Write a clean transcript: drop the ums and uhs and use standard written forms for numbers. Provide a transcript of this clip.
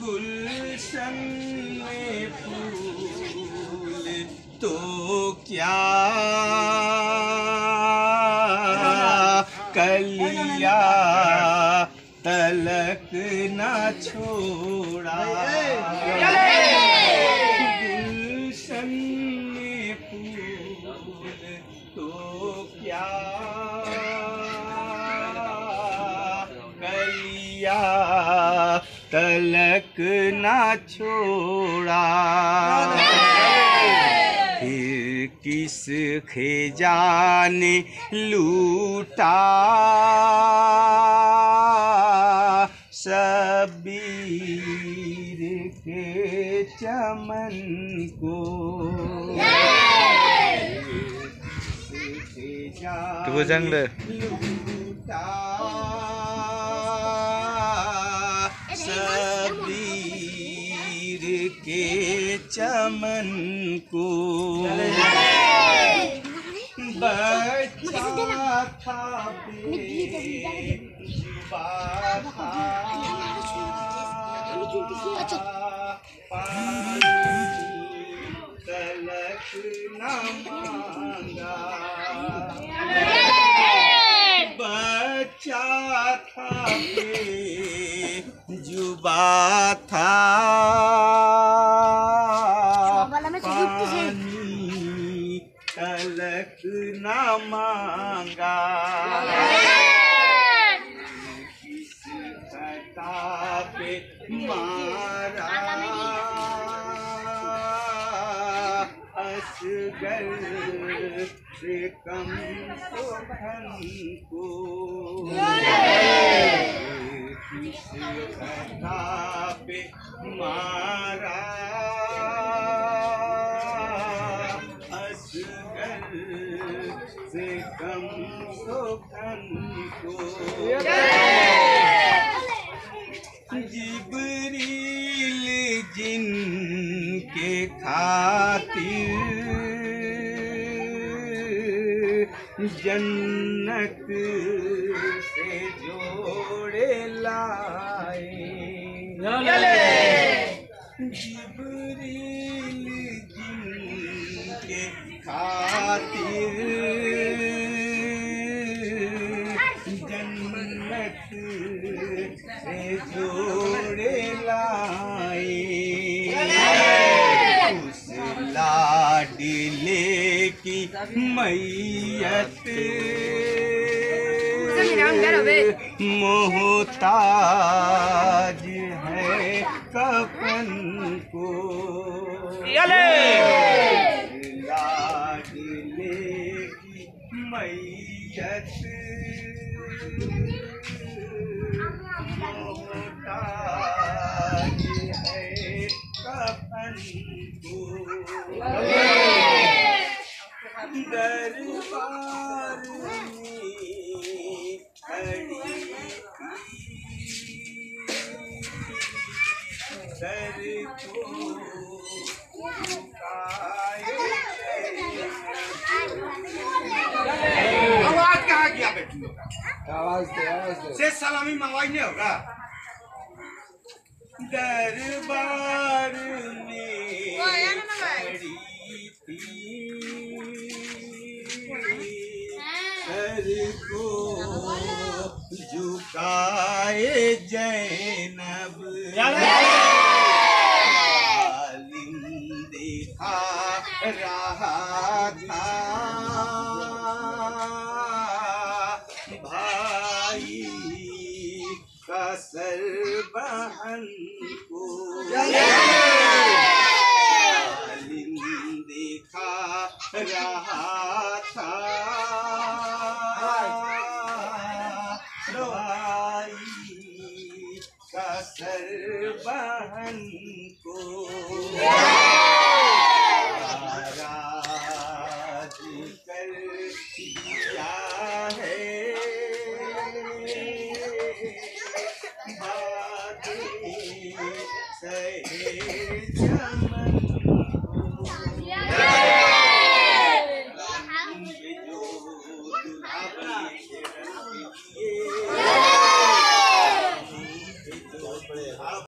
गुलशन में फूल तो क्या कलिया तलक न छोड़ा। गुलशन में फूल तो क्या कलिया तलक ना छोड़ा। फिर किस खजाने लूटा शबीर के चमन को। तू जंग लूटा शबीर के चमन को। बच्चा था बेजुबा था तलक न मांगा। बच्चा था बेजुबा था पानी तलक न मांगा। किस खता पे मारा असगर से कम सुखन को। किस खता पे मारा असगर से कम सुखन को। जिब्रील जिनके खातिर जन्नत से जोड़े लाए। जिब्रील जिनके खातिर जन्नत से जोड़े लाए। उस लाडले की मैयत मोहताज है कफन को। लाडले की मैयत मोहताज है कफन को। दरबार में खड़ी सर को झुकाए। आवाज कहाँ गया बेटू? आवाज दे से सलामी मंगवाई नहीं होगा। दरबार में खड़ी थी सर को झुकाए जैनब। देखा रहा था भाई का सर बहन को। देखा रहा था भाई का सर बहन को। नाराज कर दिया है बातें सहे